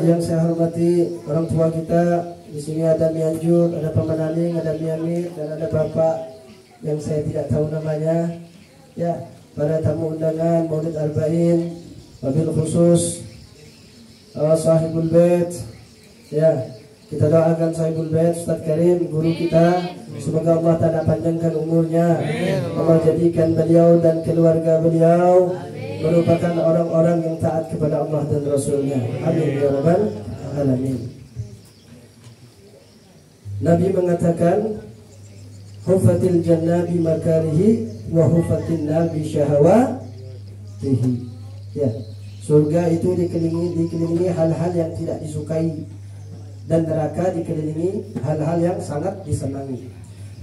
yang saya hormati orang tua kita. Di sini ada Mianjur, ada Pemananing, ada Miamir, dan ada Bapak yang saya tidak tahu namanya. Ya, para tamu undangan Maulid Arba'in, wabil khusus Sahibul Bait. Ya, kita doakan Sahibul Bait Ustaz Karim, guru kita. Semoga Allah Ta'ala panjangkan umurnya. Allah jadikan beliau dan keluarga beliau merupakan orang-orang yang taat kepada Allah dan Rasulnya. Amin ya rabbal alamin. Nabi mengatakan, hufatil jannah bi makarihi wa hufatin nar bi syahawatihi. Ya, surga itu dikelilingi hal-hal yang tidak disukai, dan neraka dikelilingi hal-hal yang sangat disenangi.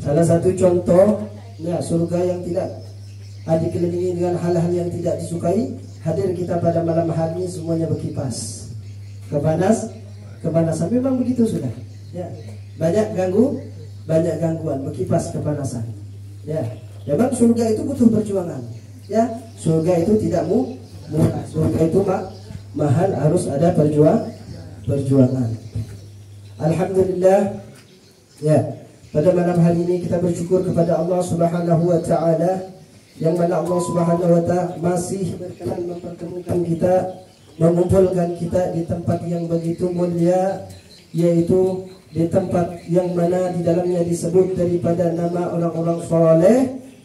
Salah satu contoh, ya, surga yang tidak dikelilingi dengan hal-hal yang tidak disukai. Hadir kita pada malam hari ini semuanya berkipas, kepanasan memang begitu sudah. Ya, banyak gangguan, berkipas kepanasan. Ya, memang surga itu butuh perjuangan. Ya, surga itu tidak murah. Surga itu mahal, harus ada perjuangan. Alhamdulillah. Ya, pada malam hari ini kita bersyukur kepada Allah Subhanahu wa taala, yang mana Allah Subhanahu wa taala masih berkenan mempertemukan kita, mengumpulkan kita di tempat yang begitu mulia, yaitu di tempat yang mana di dalamnya disebut daripada nama orang-orang saleh.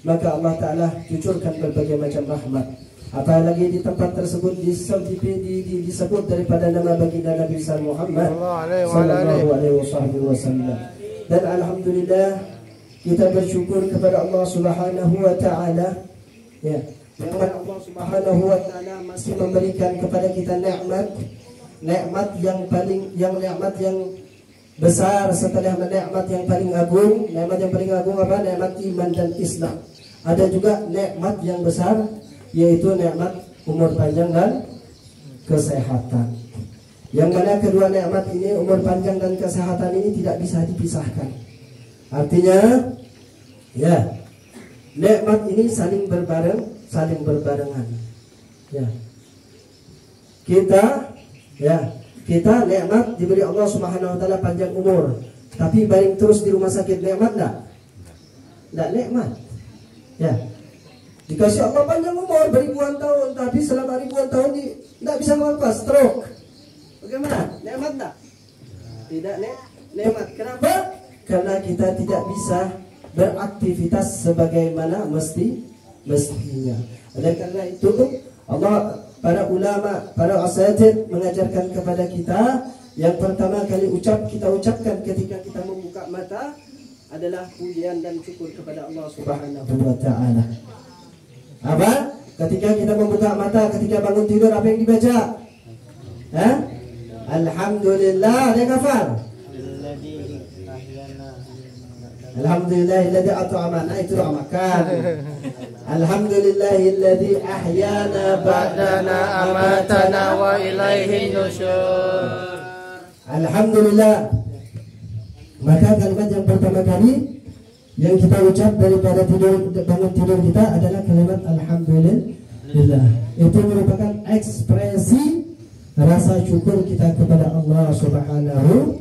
Maka Allah Ta'ala cucurkan berbagai macam rahmat. Apalagi di tempat tersebut disebut daripada nama baginda Nabi Muhammad sallallahu alaihi wasallam. Dan alhamdulillah kita bersyukur kepada Allah Subhanahu wa taala, ya, yang mana Allah Subhanahu wa taala masih memberikan kepada kita nikmat yang besar setelah nikmat yang paling agung. Nikmat yang paling agung apa? Nikmat iman dan Islam. Ada juga nikmat yang besar, yaitu nikmat umur panjang dan kesehatan. Yang mana kedua nikmat ini, umur panjang dan kesehatan ini, tidak bisa dipisahkan. Artinya, ya, nikmat ini saling berbarengan. Ya, kita nikmat diberi Allah Subhanahu wa taala panjang umur, tapi baring terus di rumah sakit, nikmat enggak nikmat. Ya, dikasih Allah panjang umur beribuan tahun, tapi selama ribuan tahun tidak bisa ngelepas, stroke. Bagaimana? Nikmat enggak? Tidak nikmat. Kenapa? Karena kita tidak bisa beraktivitas sebagaimana mestinya. Oleh karena itu Allah, para ulama, para asatidz mengajarkan kepada kita, yang pertama kali kita ucapkan ketika kita membuka mata adalah pujian dan syukur kepada Allah Subhanahu wa taala. Apa? Ketika kita membuka mata, ketika bangun tidur, apa yang dibaca? Alhamdulillah, ada yang hafal? Alhamdulillahilladzi at'amana, itu doa makan. Alhamdulillahilladzi ahyana ba'dana amatana wa ilaihin nusyur. Alhamdulillah. Maka kalimat yang pertama kali yang kita ucap daripada bangun tidur kita adalah kalimat alhamdulillah. Itu merupakan ekspresi rasa syukur kita kepada Allah Subhanahu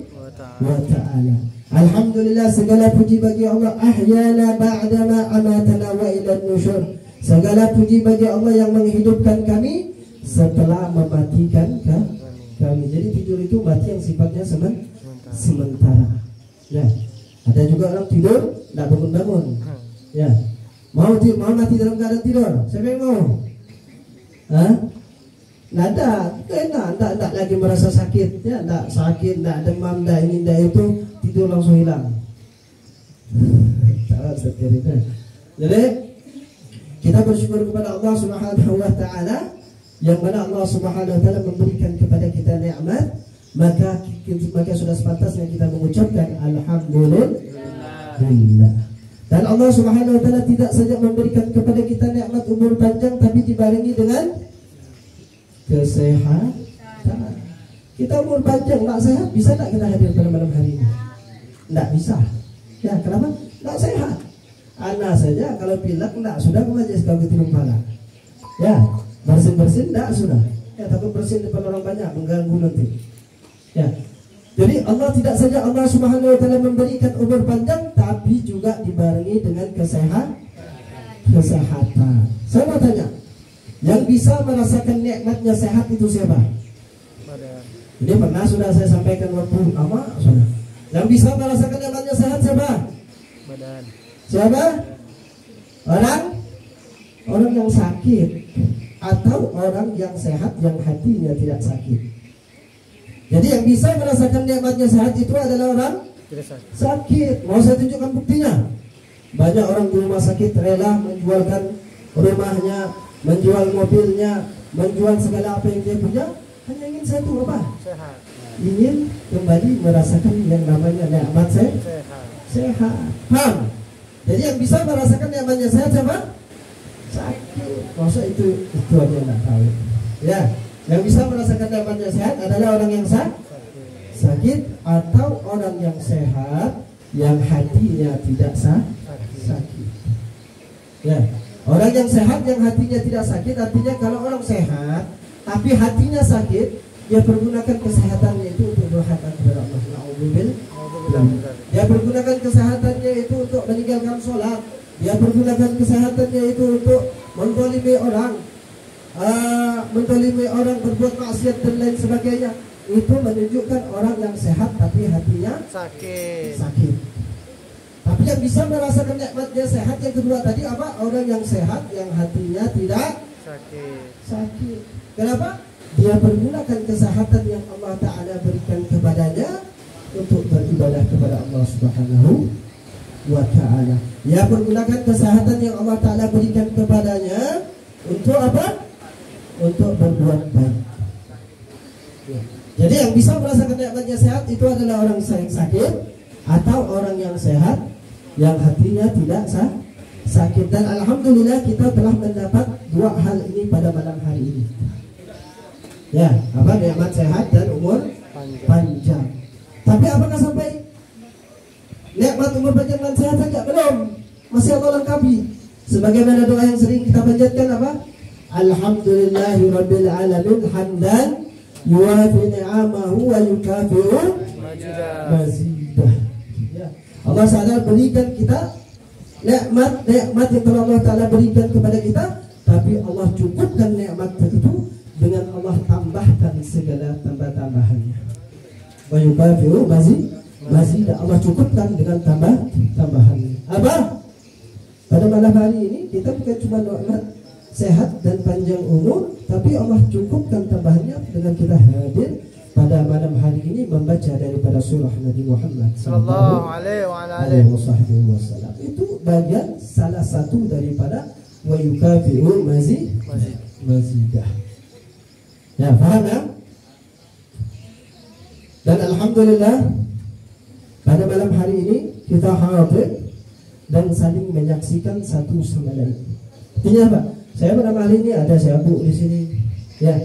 wa taala. Alhamdulillah, segala puji bagi Allah. Ahyana ba'dama amatana wa ilan nusyur. Segala puji bagi Allah yang menghidupkan kami setelah mematikan kami. Jadi tidur itu mati yang sifatnya sementara. Ya, ada juga orang tidur tidak bangun-bangun. Ya, mau mati dalam keadaan tidur. Siapa yang mau? Nggak ada, tidak lagi merasa sakit, ya, tidak sakit, tidak demam, tidak ini, tidak itu, tidur langsung hilang. Jadi kita bersyukur kepada Allah Subhanahu wa taala, yang mana Allah Subhanahu wa taala memberikan kepada kita nikmat, maka sudah sepantasnya kita mengucapkan alhamdulillah. Dan Allah Subhanahu wa taala tidak saja memberikan kepada kita nikmat umur panjang, tapi dibarengi dengan kesehatan. Kita umur panjang nggak sehat, bisa tak kita hadir pada malam hari ini? Nggak bisa. Ya, kenapa? Nggak sehat. Anak saja kalau pilek nggak sudah ke majelis kau ketirung pala. Ya, bersin nggak sudah. Ya, takut bersin depan orang banyak mengganggu nanti. Ya. Jadi Allah tidak saja Allah Subhanahu wa taala memberikan umur panjang, tapi juga dibarengi dengan kesehatan. Saya mau tanya, yang bisa merasakan nikmatnya sehat itu siapa? Ini pernah sudah saya sampaikan waktu lama sudah. Yang bisa merasakan nikmatnya sehat siapa? Siapa? Orang yang sakit atau orang yang sehat yang hatinya tidak sakit. Jadi yang bisa merasakan nikmatnya sehat itu adalah orang sakit. Mau saya tunjukkan buktinya? Banyak orang di rumah sakit rela menjualkan rumahnya, menjual mobilnya, menjual segala apa yang dia punya, hanya ingin satu apa? Sehat. Ingin kembali merasakan yang namanya nikmat sehat. Paham? Jadi yang bisa merasakan nikmatnya sehat siapa? Sakit. Masa itu aja nggak tahu. Ya, yang bisa merasakan nikmatnya sehat adalah orang yang sakit atau orang yang sehat yang hatinya tidak sakit. Ya, orang yang sehat yang hatinya tidak sakit artinya kalau orang sehat tapi hatinya sakit, dia pergunakan kesehatannya itu untuk berhak kepada Allah. Dia pergunakan kesehatannya itu untuk meninggalkan sholat. Dia pergunakan kesehatannya itu untuk mentolimi orang, berbuat maksiat dan lain sebagainya. Itu menunjukkan orang yang sehat tapi hatinya sakit. Tapi yang bisa merasakan nikmatnya sehat yang kedua tadi apa? Orang yang sehat yang hatinya tidak sakit. Kenapa? Dia pergunakan kesehatan yang Allah Ta'ala berikan kepadanya untuk beribadah kepada Allah Subhanahu wa Ta'ala. Dia pergunakan kesehatan yang Allah Ta'ala berikan kepadanya untuk apa? Untuk berbuat baik. Jadi yang bisa merasakan nikmatnya sehat itu adalah orang yang sakit atau orang yang sehat yang hatinya tidak sakit. Dan alhamdulillah kita telah mendapat dua hal ini pada malam hari ini. Ya, apa? Nikmat sehat dan umur panjang. Tapi apakah sampai nikmat umur panjang dan sehat saja? Belum. Masih Allah lengkapi. Sebagaimana doa yang sering kita panjatkan apa? Alhamdulillahirabbil alamin hamdan yuwafi ni'amahu wa yukafi'u mazidah. Ya. Allah Ta'ala berikan kita nikmat yang telah Allah Ta'ala berikan kepada kita, tapi Allah cukupkan nikmat itu dengan Allah tambahkan segala tambah-tambahannya. Wa yukafi'u mazidah. Allah cukupkan dengan tambahannya. Apa? Pada malam hari ini kita bukan cuma nikmat sehat dan panjang umur, tapi Allah cukupkan tambahannya dengan kita hadir pada malam hari ini membaca daripada surah Nabi Muhammad sallallahu alaihi wasallam. Itu bagian salah satu daripada wa yukafi'u mazidah. Ya, paham ya? Dan alhamdulillah pada malam hari ini kita hadir dan saling menyaksikan satu sama lain. Artinya apa? Saya pada malam ini ada Syabuk di sini. Ya,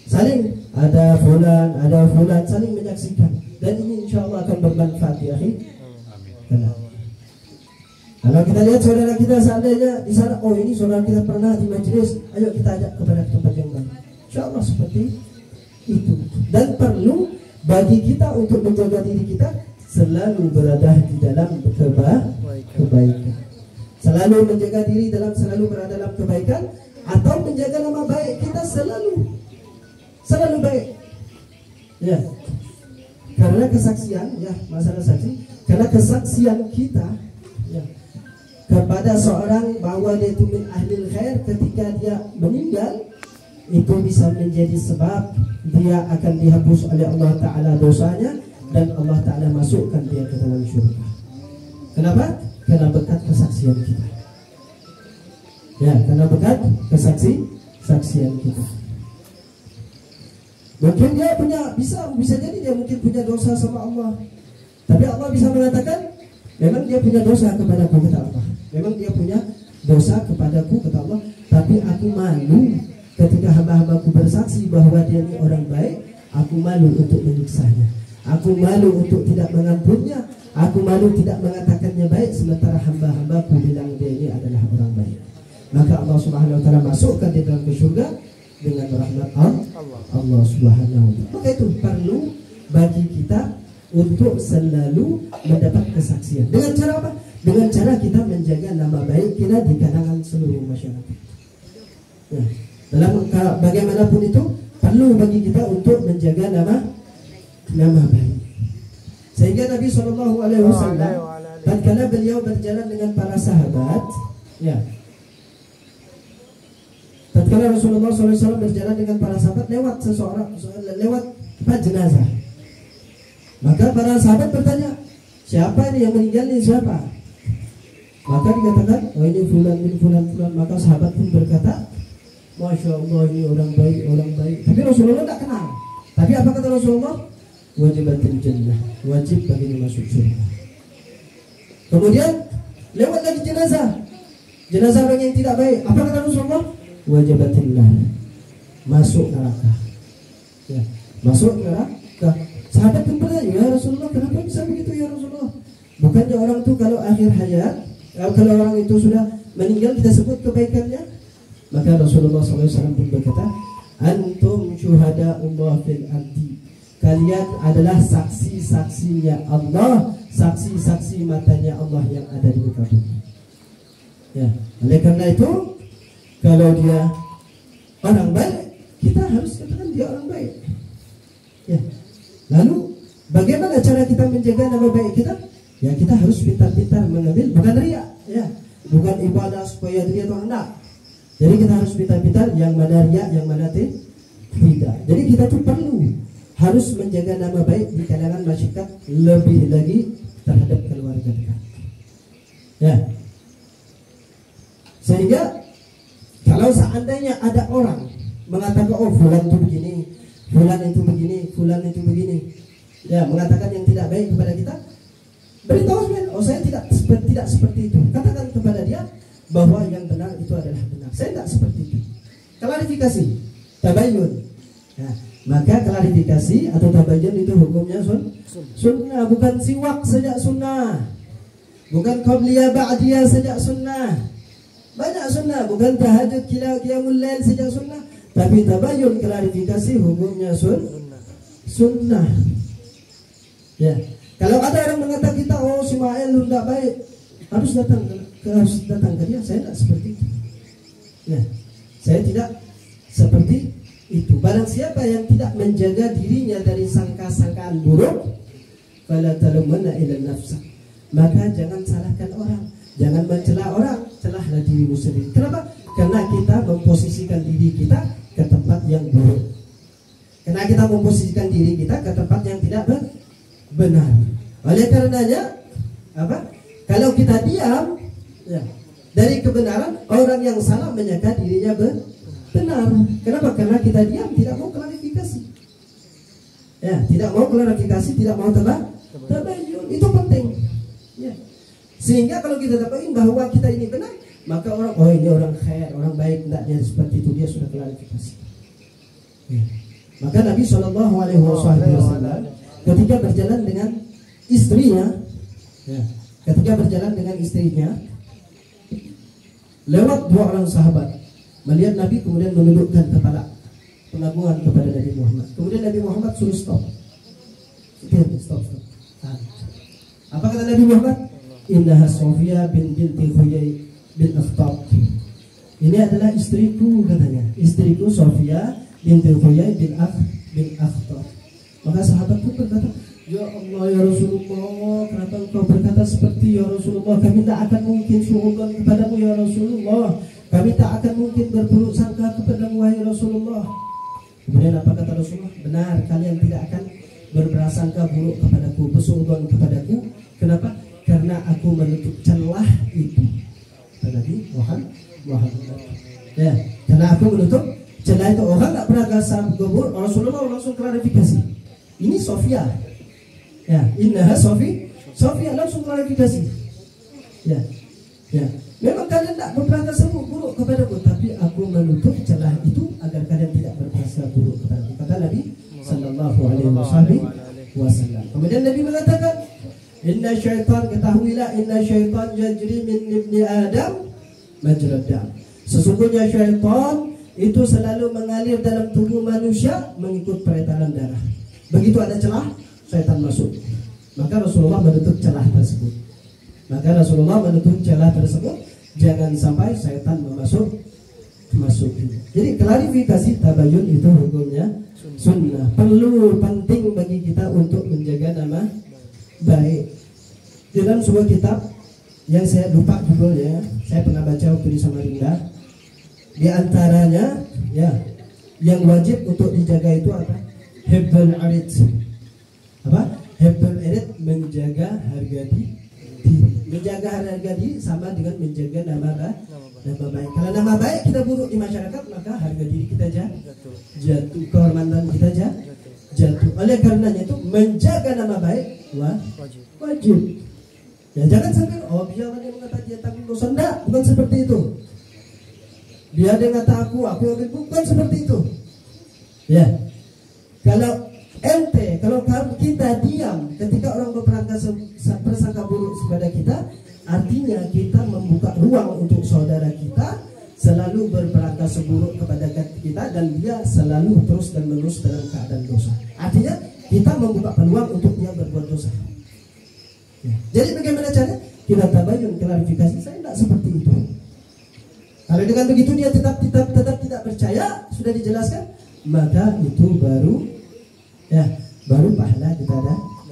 saling ada fulan, saling menyaksikan. Dan ini insyaallah akan bermanfaat ya, akhi. Amin. Kalau kita lihat saudara kita seandainya di sana, oh ini saudara kita pernah di majelis, ayo kita ajak kepada tempat yang baru. Insyaallah seperti itu. Dan perlu bagi kita untuk menjaga diri kita selalu berada di dalam kebaikan. Selalu menjaga diri selalu berada dalam kebaikan, atau menjaga nama baik kita selalu baik. Ya. Karena kesaksian, ya, masalah saksi, karena kesaksian kita ya kepada seorang bahwa dia itu min ahlil khair ketika dia meninggal, itu bisa menjadi sebab dia akan dihapus oleh Allah Ta'ala dosanya dan Allah Ta'ala masukkan dia ke dalam syurga. Kenapa? Karena berkat kesaksian kita. Ya, karena berkat kesaksian kita. Mungkin dia bisa jadi dia mungkin punya dosa sama Allah. Tapi Allah bisa mengatakan, memang dia punya dosa kepadaku, kata Allah. Memang dia punya dosa kepadaku, kata Allah. Tapi aku malu ketika hamba-hambaku bersaksi bahwa dia ini orang baik. Aku malu untuk menyiksanya. Aku malu untuk tidak mengampunnya. Aku malu tidak mengatakannya baik, sementara hamba-hambaku bilang dia ini adalah orang baik. Maka Allah Subhanahu wa Ta'ala masukkan dia dalam surga dengan rahmat Allah Subhanahu wa Ta'ala. Maka itu perlu bagi kita untuk selalu mendapat kesaksian. Dengan cara apa? Dengan cara kita menjaga nama baik kita di kalangan seluruh masyarakat. Ya. Dalam bagaimanapun itu perlu bagi kita untuk menjaga nama baik. Sehingga Nabi SAW tatkala beliau berjalan dengan para sahabat, ya. Tatkala Rasulullah SAW berjalan dengan para sahabat lewat jenazah. Maka para sahabat bertanya, siapa ini yang meninggal ini siapa? Maka dikatakan, oh ini fulan bin fulan. Maka sahabat pun berkata, Masya Allah ini orang baik. Tapi Rasulullah tidak kenal. Tapi apa kata Rasulullah? Wajibatul jannah, wajib baginya masuk surga. Kemudian lewat lagi jenazah orang yang tidak baik. Apa kata Rasulullah? Wajibatul nar, masuk neraka. Ya, masuk neraka. Sahabat pun bertanya, ya Rasulullah, kenapa bisa begitu ya Rasulullah? Bukannya orang itu kalau akhir hayat, kalau orang itu sudah meninggal kita sebut kebaikannya? Maka Rasulullah SAW pun berkata, antum syuhada'ullah fil ardi. Kalian adalah saksi-saksinya Allah, saksi-saksi matanya Allah yang ada di muka bumi. Ya, oleh karena itu, kalau dia orang baik, kita harus katakan dia orang baik. Ya. Lalu bagaimana cara kita menjaga nama baik kita? Ya kita harus pintar-pintar mengambil, bukan riya, ya, bukan ibadah supaya dia atau enggak. Jadi kita harus pintar-pintar yang mana riya, yang mana tidak. Jadi kita tuh perlu harus menjaga nama baik di kalangan masyarakat, lebih lagi terhadap keluarga dekat. Ya. Sehingga kalau seandainya ada orang mengatakan oh fulan itu begini, fulan itu begini, fulan itu begini, ya mengatakan yang tidak baik kepada kita, beritahu sebenarnya, oh saya tidak seperti itu. Katakan kepada dia bahwa yang benar itu adalah benar. Saya tidak seperti itu. Klarifikasi, tabayyun. Ya, maka klarifikasi atau tabayyun itu hukumnya sunnah, bukan siwak sejak sunnah, bukan qabliyah ba'diyah sejak sunnah. Banyak sunnah, bukan tahajud qiyamul lail sejak sunnah. Tapi tabayyun klarifikasi hukumnya sunnah. Ya. Kalau ada orang mengatakan kita oh si Ma'il tidak baik, harus datang ke dia. Saya tidak seperti itu. Ya. Saya tidak seperti itu. Barang siapa yang tidak menjaga dirinya dari sangka-sangkaan buruk, fala talumanna ila nafsa. Maka jangan salahkan orang, jangan mencela orang, celahlah dirimu sendiri. Kenapa? Karena kita memposisikan diri kita ke tempat yang buruk. Karena kita memposisikan diri kita ke tempat yang tidak benar. Oleh karenanya apa? Kalau kita diam ya, dari kebenaran, orang yang salah menyangka dirinya benar. Kenapa? Karena kita diam, tidak mau klarifikasi. Ya, tidak mau klarifikasi, tidak mau tabayyun. Itu penting. Ya. Sehingga kalau kita tabayyun bahwa kita ini benar, maka orang oh ini orang khair, orang baik, tidak dia seperti itu, dia sudah klarifikasi. Ya. Maka Nabi SAW ketika berjalan dengan istrinya, ya, lewat dua orang sahabat, melihat Nabi kemudian menundukkan kepala pengagungan kepada Nabi Muhammad. Kemudian Nabi Muhammad suruh stop. Stop. Apa kata Nabi Muhammad? Innaha Sofia binti Huyai bin Akhtab. Ini adalah istriku katanya. Istriku Sofia binti Huyai bin Akhtab. Maka sahabat pun berkata, ya Allah ya Rasulullah, kenapa engkau berkata seperti ya Rasulullah? Kami tak akan mungkin suudzon kepadamu ya Rasulullah. Kami tak akan mungkin berburuk sangka kepadamu wahai Rasulullah. Kemudian apa kata Rasulullah? Benar, kalian tidak akan berprasangka buruk kepadaku, bersuudzon kepadaku. Kenapa? Karena aku menutup celah itu. Nabi Muhammad. Ya, karena aku menutup celah itu. Orang tak pernah kasar gubur. Rasulullah langsung klarifikasi. Ini Sofia. Ya, innaha Sofia langsung klarifikasi. Ya. Memang kalian tak berprasangka buruk kepadaku, tapi aku menutup celah itu agar kalian tidak berprasangka buruk kepadaku. Kata Nabi sallallahu alaihi wasallam. Kemudian Nabi mengatakan, inna syaitan, ketahuilah inna syaitan yajri min ibni Adam majrad dam. Sesungguhnya syaitan itu selalu mengalir dalam tubuh manusia mengikut peredaran darah. Begitu ada celah, syaitan masuk. Maka Rasulullah menutup celah tersebut. Jangan sampai syaitan masuk. Jadi klarifikasi tabayun itu hukumnya sunnah. Penting bagi kita untuk menjaga nama baik. Dalam sebuah kitab yang saya lupa judulnya, saya pernah baca waktu di Samarinda. Di antaranya, ya, yang wajib untuk dijaga itu apa? Hibdul arid. Apa? Hibdul arid, menjaga harga diri. Menjaga harga diri sama dengan menjaga nama baik. Kalau nama baik kita buruk di masyarakat, maka harga diri kita jatuh, kehormatan kita jatuh. Oleh karenanya itu menjaga nama baik wajib. Ya jangan sampai biar dia mengatakan dia tanggung dosa, enggak, bukan seperti itu. Dia mengata aku yang bukan seperti itu. Ya. Kalau kita diam ketika orang berprasangka buruk kepada kita, artinya kita membuka ruang untuk saudara kita selalu berprasangka buruk kepada kita, dan dia selalu terus dan menerus dalam keadaan dosa. Artinya kita membuka peluang untuk dia berbuat dosa. Ya. Jadi bagaimana caranya? Kita tabayun, klarifikasi, saya tidak seperti itu. Kalau dengan begitu dia tetap tidak percaya, sudah dijelaskan, maka itu baru pahala kita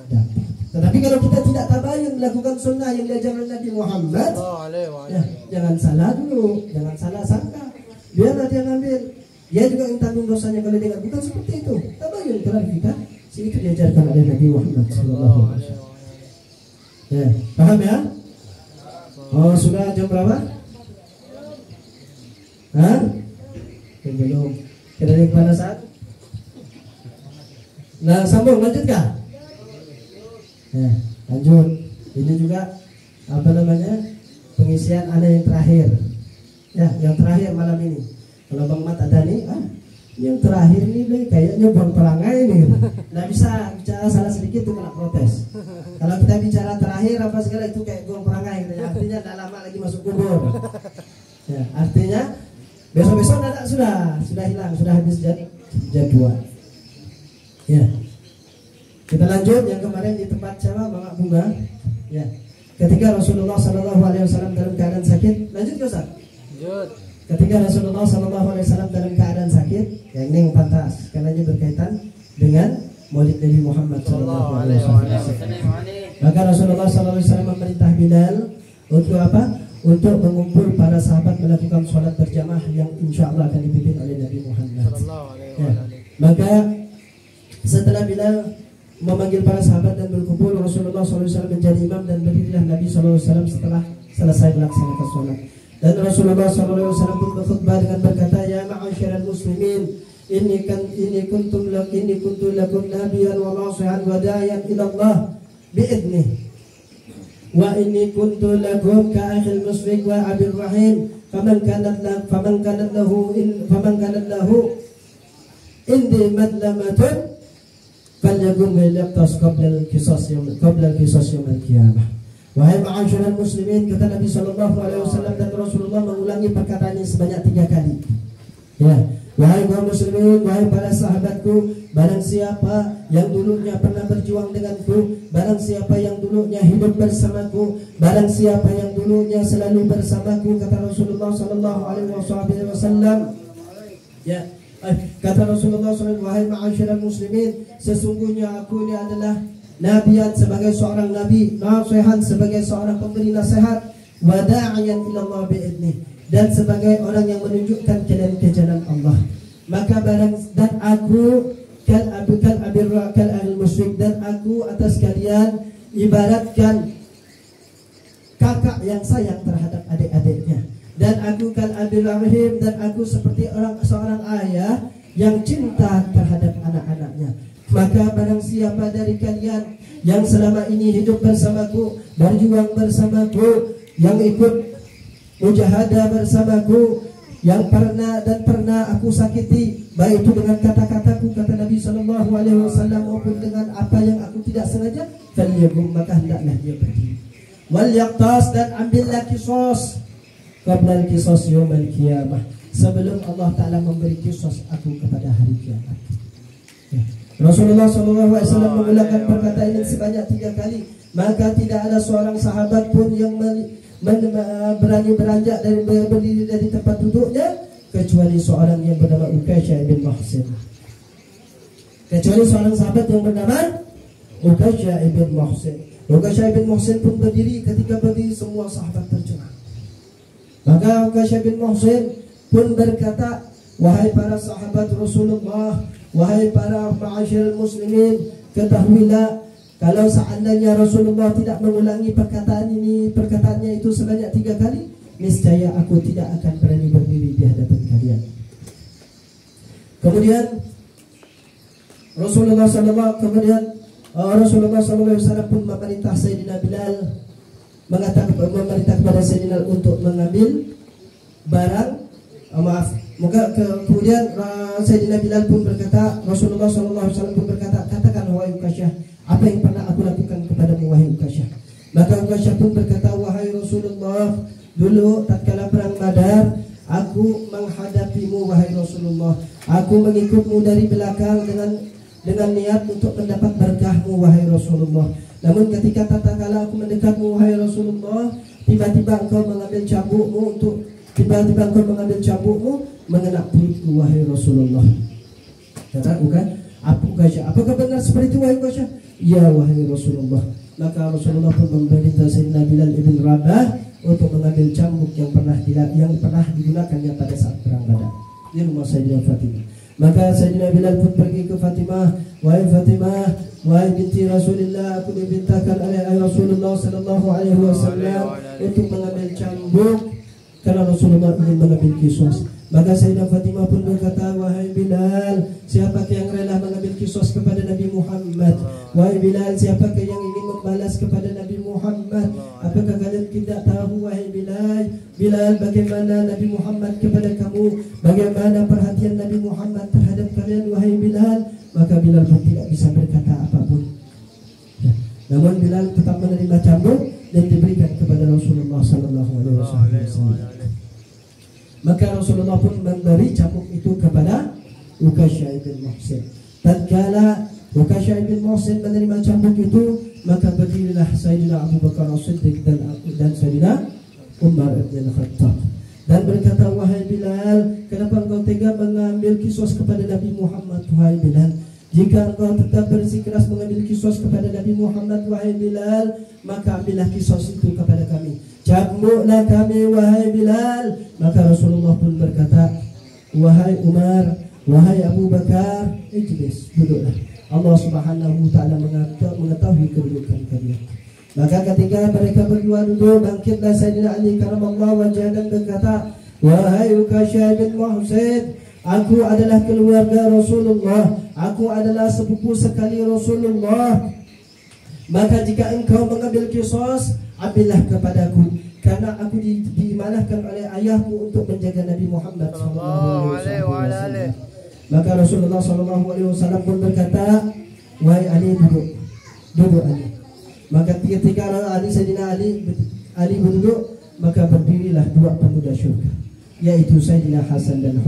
dapat. Tetapi kalau kita tidak tabayun melakukan sunnah yang diajarkan Nabi Muhammad, ya, jangan salah dulu, jangan salah sangka. Biarlah dia ngambil, dia juga yang tanggung dosanya kalau dia bukan seperti itu. Tabayun, klarifikasi, itu diajarkan oleh Nabi Muhammad sallallahu alaihi wasallam. Ya, paham ya? Oh, sudah jam berapa? Belum. Kita di pada saat. Nah, sambung, lanjutkah? Ya, lanjut. Ini juga pengisian ada yang terakhir. Ya, yang terakhir malam ini. Kalau Bang Mat ada nih, yang terakhir nih kayaknya buang perangai nih. Nggak bisa bicara salah sedikit tuh kena protes. Kalau kita bicara terakhir apa segala itu kayak buang perangai gitu. Artinya tidak lama lagi masuk kubur. Ya, artinya besok-besok sudah hilang, sudah habis jadwal. Ya. Kita lanjut yang kemarin di tempat siapa, Bang Bunga. Ya. Ketika Rasulullah SAW dalam keadaan sakit, lanjut ke Ustaz? Lanjut. Ketika Rasulullah SAW dalam keadaan sakit, yang ini yang pantas karena ini berkaitan dengan Maulid Nabi Muhammad SAW. Maka Rasulullah SAW memerintah Bilal untuk apa? Untuk mengumpul para sahabat melakukan sholat berjamaah yang insya Allah akan dipimpin oleh Nabi Muhammad. Ya. Maka setelah Bilal memanggil para sahabat dan berkumpul, Rasulullah SAW menjadi imam dan berdirilah Nabi SAW setelah selesai melaksanakan sholat. Dan Rasulullah SAW pun berkhutbah dengan berkata, ya ma'asyiral muslimin, ini kuntu lakum nabiyan wa nasihan wa da'iyan ila Allah bi'idnih. Wa inni kuntu lakum ka'akhil musrik wa abir rahim, faman kanat lahu indi madlamatun falyagum liyaqtas qabla al-qisas yawm al-qiyamah. Wahai ma'asyiral muslimin, kata Nabi SAW dan Rasulullah mengulangi perkataan ini sebanyak 3 kali. Ya, wahai kaum muslimin, wahai para sahabatku, barang siapa yang dulunya pernah berjuang denganku, barang siapa yang dulunya hidup bersamaku, barang siapa yang dulunya selalu bersamaku, kata Rasulullah SAW. Ya, kata Rasulullah SAW, wahai ma'asyiral muslimin, sesungguhnya aku ini adalah nabiyan sebagai seorang nabi, nasihan sebagai seorang pemberi nasihat, wada'iyan ilallah bi'idnih, dan sebagai orang yang menunjukkan ke jalan Allah. Maka barang dan aku kal ahli musyrik, dan aku atas kalian ibaratkan kakak yang sayang terhadap adik-adiknya, dan aku kal abir rahim, dan aku seperti seorang ayah yang cinta terhadap anak-anaknya. Maka barang siapa dari kalian yang selama ini hidup bersamaku, berjuang bersamaku, yang ikut mujahadah bersamaku, yang pernah aku sakiti, baik itu dengan kata-kataku, kata Nabi SAW, maupun dengan apa yang aku tidak sengaja, falyagum, maka hendaklah dia berdiri. Wal yaqtas, dan ambillah qisas qabla al-qisas yawm al-qiyamah, sebelum Allah Ta'ala memberi qisas aku kepada hari kiamat. Ya. Rasulullah SAW mengulangkan perkataan ini sebanyak 3 kali. Maka tidak ada seorang sahabat pun yang berani beranjak dari berdiri dari tempat duduknya kecuali seorang yang bernama Ukasyah bin Muhsin. Kecuali seorang sahabat yang bernama Ukasyah bin Muhsin. Ukasyah bin Muhsin pun berdiri. Ketika berdiri semua sahabat tercengang. Maka Ukasyah bin Muhsin pun berkata, wahai para sahabat Rasulullah, wahai para ma'asyirul muslimin, ketahuilah kalau seandainya Rasulullah tidak mengulangi perkataannya itu sebanyak 3 kali, niscaya aku tidak akan berani berdiri di hadapan kalian. Kemudian Rasulullah SAW pun memerintah Sayyidina Bilal, memerintah kepada Sayyidina untuk mengambil barang. Kemudian Sayyidina Bilal pun berkata, Rasulullah SAW pun berkata, katakan wahai Ukasyah, apa yang pernah aku lakukan kepadamu wahai Ukasyah? Maka Ukasyah pun berkata, wahai Rasulullah, dulu tatkala perang Badar, aku menghadapimu wahai Rasulullah. Aku mengikutmu dari belakang dengan niat untuk mendapat berkahmu wahai Rasulullah. Namun ketika tatkala aku mendekatmu wahai Rasulullah, tiba-tiba engkau mengambil cambukmu mengenai perutku wahai Rasulullah. Kata Ukasyah, apakah benar seperti itu wahai Ukasyah? Ya wahai Rasulullah. Maka Rasulullah pun memerintah Sayyidina Bilal ibn Rabah untuk mengambil cambuk yang pernah digunakannya pada saat perang Badar di rumah Sayyidina Fatimah. Maka Sayyidina Bilal pun pergi ke Fatimah. Wahai Fatimah, wahai binti Rasulullah, aku dimintakan oleh Rasulullah sallallahu alaihi wasallam untuk mengambil cambuk karena Rasulullah ingin mengambil kisos. Maka Sayyidah Fatimah pun berkata, wahai Bilal, siapakah yang rela mengambil kisos kepada Nabi Muhammad? Wahai Bilal, siapakah yang ingin membalas kepada Nabi Muhammad? Apakah kalian tidak tahu wahai Bilal, bagaimana Nabi Muhammad kepada kamu? Bagaimana perhatian Nabi Muhammad terhadap kalian wahai Bilal? Maka Bilal pun tidak bisa berkata apapun. Namun Bilal tetap menerima cambuk dan diberikan kepada Rasulullah sallallahu alaihi wasallam. Maka Rasulullah pun memberi cambuk itu kepada Ukasyah bin Muhsin. Tatkala Ukasyah bin Muhsin menerima cambuk itu, maka berdirilah Sayyidina Abu Bakar As-Siddiq dan Sayyidina Umar bin Khattab dan berkata, wahai Bilal, kenapa engkau tega mengambil kisos kepada Nabi Muhammad? Wahai Bilal, jika engkau tetap bersikeras mengambil kisos kepada Nabi Muhammad wahai Bilal, maka ambillah kisos itu kepada kami, cambuklah kami wahai Bilal. Maka Rasulullah pun berkata, wahai Umar, wahai Abu Bakar, ijlis, duduklah. Allah Subhanahu wa ta'ala mengetahui kedudukan kalian. Maka ketika mereka berdua duduk, bangkitlah Sayyidina Ali karamallahu wajhah dan berkata, wahai Ukasyah bin Muhsin, aku adalah keluarga Rasulullah, aku adalah sepupu sekali Rasulullah. Maka jika engkau mengambil kisos, ambillah kepadaku, karena aku dimanahkan oleh ayahku untuk menjaga Nabi Muhammad sallallahu alaihi wasallam. Maka Rasulullah sallallahu alaihi wasallam pun berkata, wahai Ali, duduk Ali. Maka ketika Sayyidina Ali berduduk, maka berdirilah 2 pemuda syurga, yaitu Sayyidina Hasan dan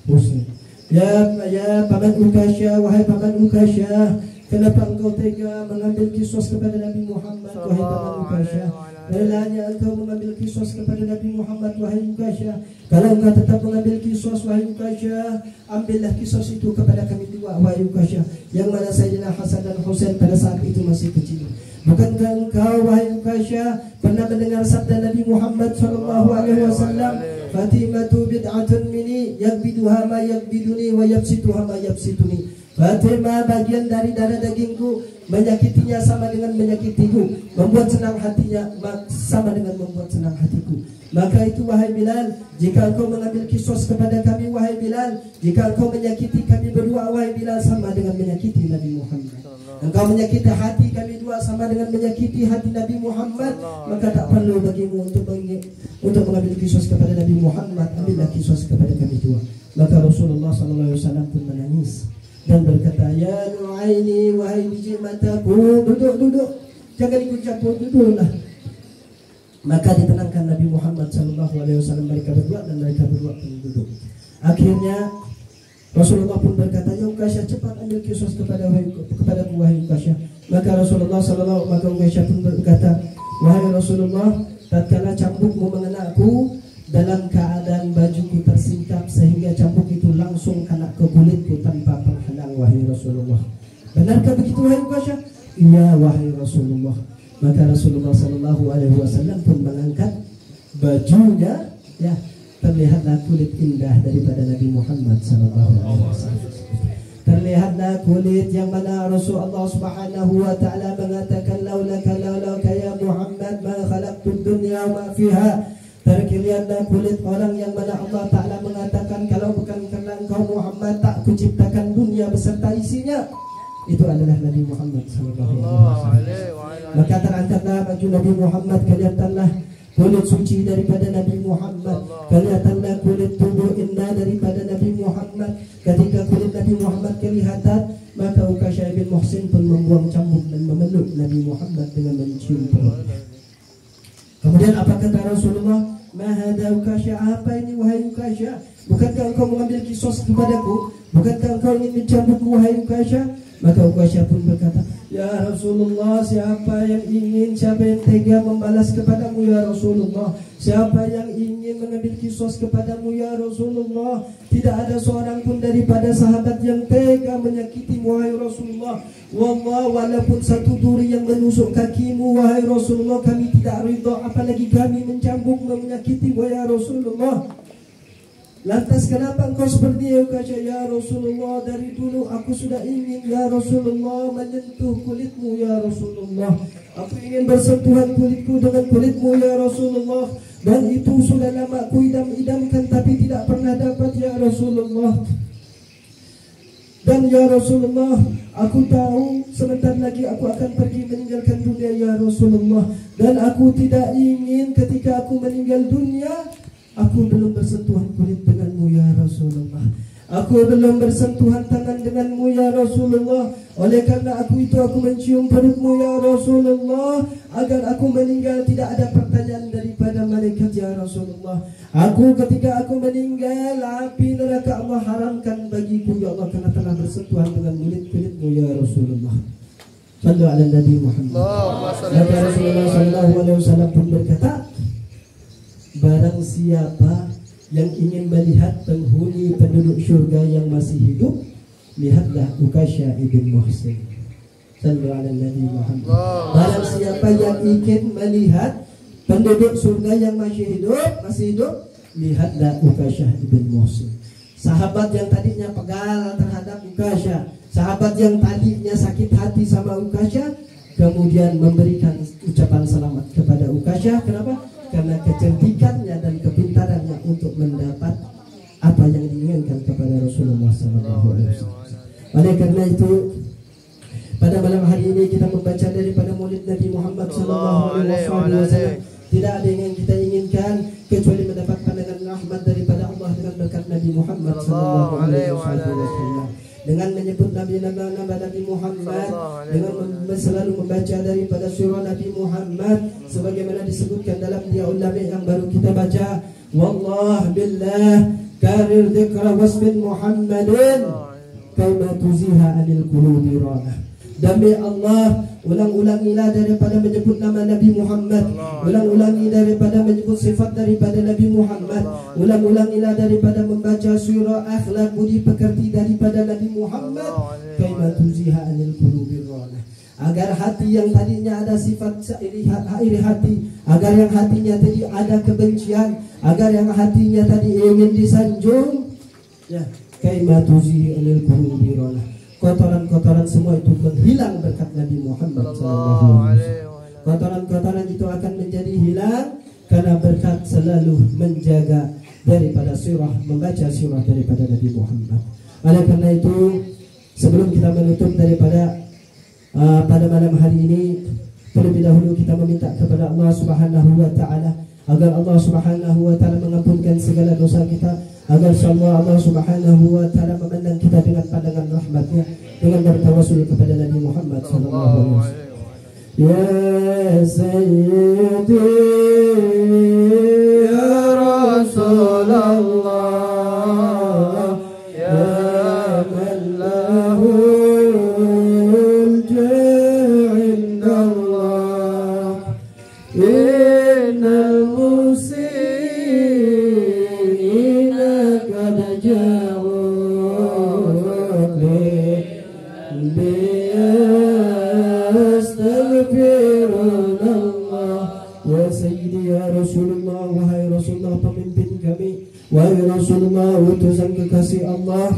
Husain. Ya paman Ukasyah, wahai paman Ukasyah, kenapa engkau tega mengambil kisos kepada Nabi Muhammad wahai paman Ukasyah? Relanya engkau mengambil kisos kepada Nabi Muhammad wahai Ukasyah. Kalau engkau tetap mengambil kisos wahai Ukasyah, ambillah kisos itu kepada kami 2 wahai Ukasyah. Yang mana Sayyidina Hasan dan Husain pada saat itu masih kecil. Bukankah engkau wahai Ukasyah pernah mendengar sabda Nabi Muhammad sallallahu alaihi wasallam, Fatimatu bid'atun minni yakbiduha ma yakbiduni wa yabsituha ma yabsituni. Fatimah bagian dari darah dagingku, menyakitinya sama dengan menyakitiku, membuat senang hatinya sama dengan membuat senang hatiku. Maka itu wahai Bilal, jika engkau mengambil kisos kepada kami wahai Bilal, jika engkau menyakiti kami berdua wahai Bilal, sama dengan menyakiti Nabi Muhammad. Engkau menyakiti hati kami 2 sama dengan menyakiti hati Nabi Muhammad, maka tak perlu bagimu untuk mengambil kisos kepada Nabi Muhammad, ambillah kisos kepada kami 2. Maka Rasulullah sallallahu alaihi wasallam pun menangis dan berkata, ya Nu'aini, wahai biji mataku, duduk, jangan ikut campur, duduklah. Maka ditenangkan Nabi Muhammad sallallahu alaihi wasallam mereka berdua, dan mereka berdua pun duduk. Akhirnya Rasulullah pun berkata, ya Uqasyah, cepat ambil kisos kepadaku wahai Uqasyah. Maka Rasulullah maka Uqasyah pun berkata, wahai Rasulullah, tatkala cambukmu mengenaku dalam keadaan bajuku tersingkap sehingga cambuk itu langsung kena ke kulitku tanpa penghalang, wahai Rasulullah. Benarkah begitu wahai Uqasyah? Iya wahai Rasulullah. Maka Rasulullah SAW pun mengangkat bajunya, ya, terlihatlah kulit indah daripada Nabi Muhammad SAW. Terlihatlah kulit yang mana Rasulullah Subhanahu wa taala mengatakan laulaka ya Muhammad ma khalaqtud dunya wa ma fiha. Terlihatlah kulit orang yang mana Allah taala mengatakan kalau bukan karena engkau Muhammad tak kuciptakan dunia beserta isinya. Itu adalah Nabi Muhammad sallallahu alaihi wasallam. Maka terangkatlah baju Nabi Muhammad, kelihatanlah kulit suci daripada Nabi Muhammad, kelihatanlah kulit tubuh indah daripada Nabi Muhammad. Ketika kulit Nabi Muhammad kelihatan, maka Uqasyah bin Muhsin pun membuang cambuk dan memeluk Nabi Muhammad dengan mencium perutnya. Kemudian apa kata Rasulullah? Ma hada Uqasyah, apa ini wahai Uqasyah? Bukankah engkau mengambil kisos kepadaku? Bukankah engkau ingin mencambukku wahai Uqasyah? Maka Uqasyah pun berkata, ya Rasulullah, siapa yang tega membalas kepadamu ya Rasulullah? Siapa yang ingin mengambil kisos kepadamu ya Rasulullah? Tidak ada seorang pun daripada sahabat yang tega menyakiti wahai Rasulullah. Wallah, walaupun satu duri yang menusuk kakimu wahai Rasulullah, kami tidak ridha, apalagi kami mencambuk menyakiti wahai Rasulullah. Lantas kenapa engkau seperti itu? Kata ya Rasulullah, dari dulu aku sudah ingin ya Rasulullah menyentuh kulitmu ya Rasulullah. Aku ingin bersentuhan kulitku dengan kulitmu ya Rasulullah. Dan itu sudah lama aku idam-idamkan tapi tidak pernah dapat ya Rasulullah. Dan ya Rasulullah, aku tahu sebentar lagi aku akan pergi meninggalkan dunia ya Rasulullah. Dan aku tidak ingin ketika aku meninggal dunia aku belum bersentuhan kulit denganmu ya Rasulullah. Aku belum bersentuhan tangan denganmu ya Rasulullah. Oleh karena aku mencium perutmu ya Rasulullah, agar aku meninggal tidak ada pertanyaan daripada malaikat ya Rasulullah. Ketika aku meninggal, api neraka Allah haramkan bagiku ya Allah, karena telah bersentuhan dengan kulitmu ya Rasulullah. Sallu ala Nabi Muhammad. Maka Rasulullah SAW pun berkata, barang siapa yang ingin melihat penghuni penduduk syurga yang masih hidup, lihatlah Uqasyah ibn Muhsin. Sallu ala Nabi Muhammad. Barang siapa yang ingin melihat penduduk surga yang masih hidup, lihatlah Uqasyah ibn Muhsin. Sahabat yang tadinya pegal terhadap Uqasyah, sahabat yang tadinya sakit hati sama Uqasyah, kemudian memberikan ucapan selamat kepada Uqasyah. Kenapa? Karena kecerdikannya dan kepintarannya untuk mendapat apa yang diinginkan kepada Rasulullah SAW. Oleh karena itu, pada malam hari ini kita membaca daripada Maulid Nabi Muhammad SAW. Tidak ada yang kita inginkan kecuali mendapat pandangan rahmat daripada Allah dengan berkat Nabi Muhammad SAW. Dengan menyebut Nabi Muhammad, dengan selalu membaca daripada surah Nabi Muhammad, sebagaimana disebutkan dalam Diaul Nabi yang baru kita baca. Wallah billah karir dzikra wasmin Muhammadin kama tuziha anil qulubi rana. Demi Allah, ulang-ulangilah daripada menyebut nama Nabi Muhammad, ulang-ulangi daripada menyebut sifat daripada Nabi Muhammad, ulang-ulangilah daripada membaca surah akhlak budi pekerti daripada Nabi Muhammad, kaima tuziha anil qulubi rana. Agar hati yang tadinya ada sifat iri hati, agar yang hatinya tadi ada kebencian, agar yang hatinya tadi ingin disanjung, ya, kaima tuziha anil qulubi rana. Kotoran-kotoran semua itu menghilang berkat Nabi Muhammad SAW. Kotoran-kotoran itu akan menjadi hilang karena berkat selalu menjaga daripada surah, membaca surah daripada Nabi Muhammad. Oleh karena itu, sebelum kita menutup daripada pada malam hari ini, terlebih dahulu kita meminta kepada Allah Subhanahu wa taala agar Allah Subhanahu wa taala mengampunkan segala dosa kita, agar insyaallah Allah Subhanahu wa taala memandang kita dengan pandangan rahmat-Nya, dengan bertawassul kepada Nabi Muhammad sallallahu alaihi wasallam. Ya Sayyidi ya Rasulullah ya wahai Rasulullah, utusan kekasih Allah.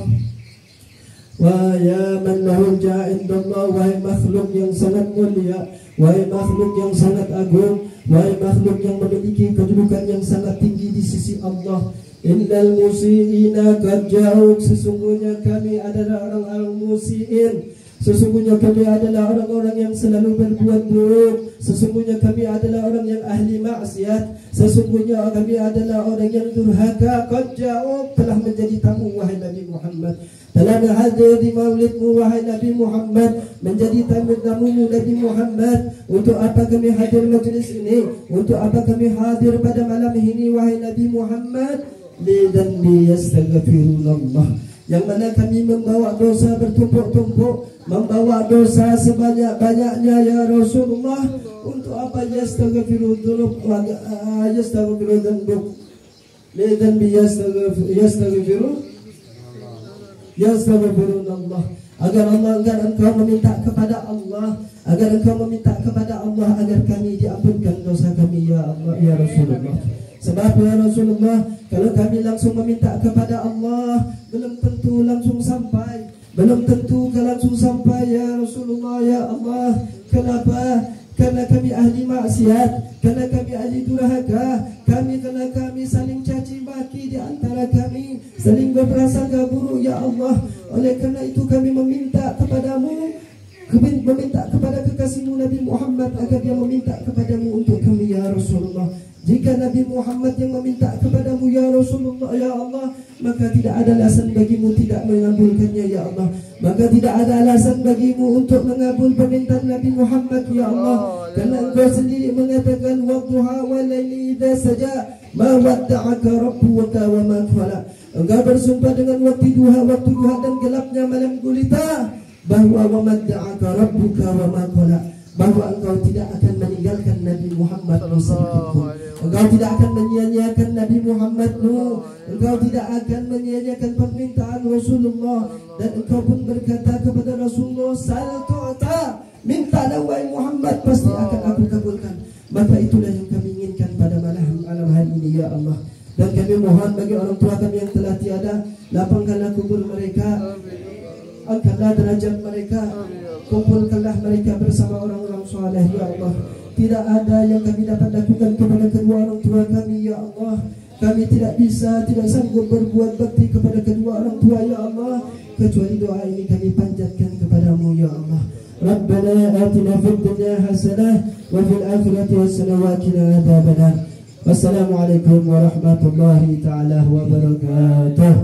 Wa ya man lahu ja'indallah, wahai makhluk yang sangat mulia, wahai makhluk yang sangat agung, wahai makhluk yang memiliki kedudukan yang sangat tinggi di sisi Allah. Innal musi'ina qad ja'uk, sesungguhnya kami adalah orang-orang musi'in, sesungguhnya kami adalah orang-orang yang selalu berbuat buruk, sesungguhnya kami adalah orang yang ahli maksiat, sesungguhnya kami adalah orang yang durhaka. Qad ja'uk, telah menjadi tamu wahai Nabi Muhammad, telah hadir di maulidmu wahai Nabi Muhammad, menjadi tamu-tamumu Nabi Muhammad. Untuk apa kami hadir majlis ini? Untuk apa kami hadir pada malam ini wahai Nabi Muhammad? Lidan liyastaghfirullah, yang mana kami membawa dosa bertumpuk-tumpuk, membawa dosa sebanyak-banyaknya ya Rasulullah. Untuk apa? Yastaghfirullah, lidan yastaghfirullah, agar engkau meminta kepada Allah, agar engkau meminta kepada Allah agar kami diampunkan dosa kami ya Allah ya Rasulullah. Sebab ya Rasulullah, kalau kami langsung meminta kepada Allah, belum tentu langsung sampai, belum tentu langsung sampai ya Rasulullah ya Allah. Kenapa? Karena kami ahli maksiat, karena kami ahli durhaka, karena kami saling caci maki di antara kami, saling berprasangka buruk ya Allah. Oleh karena itu kami meminta kepadamu, meminta kepada kekasihmu Nabi Muhammad agar dia meminta kepadamu untuk kami ya Rasulullah. Jika Nabi Muhammad yang meminta kepadamu ya Rasulullah ya Allah, maka tidak ada alasan bagimu tidak mengabulkannya ya Allah. Maka tidak ada alasan bagimu untuk mengabul permintaan Nabi Muhammad ya Allah. Karena engkau sendiri mengatakan wadduha wal laili idza saja ma wadda'aka rabbuka wa ma qala. Engkau bersumpah dengan waktu duha dan gelapnya malam gulita, bahwa wa madda'aka rabbuka wa ma qala, bahwa engkau tidak akan meninggalkan Nabi Muhammad sedikitpun. Engkau tidak akan menyia-nyiakan Nabi Muhammadmu, engkau tidak akan menyia-nyiakan permintaan Rasulullah. Dan engkau pun berkata kepada Rasulullah, sal tu'ta, mintalah wahai Muhammad, pasti akan aku kabulkan. Maka itulah yang kami inginkan pada malam hari ini ya Allah. Dan kami mohon bagi orang tua kami yang telah tiada, lapangkanlah kubur mereka, angkatlah derajat mereka, kumpulkanlah mereka bersama orang-orang saleh ya Allah. Tidak ada yang kami dapat lakukan kepada kedua orang tua kami ya Allah. Kami tidak sanggup berbuat bakti kepada kedua orang tua ya Allah, kecuali doa ini kami panjatkan kepadamu ya Allah. Rabbana atina fid dunya hasanah wa fil akhirati hasanah wa qina adzabannar. Wassalamualaikum warahmatullahi taala wabarakatuh.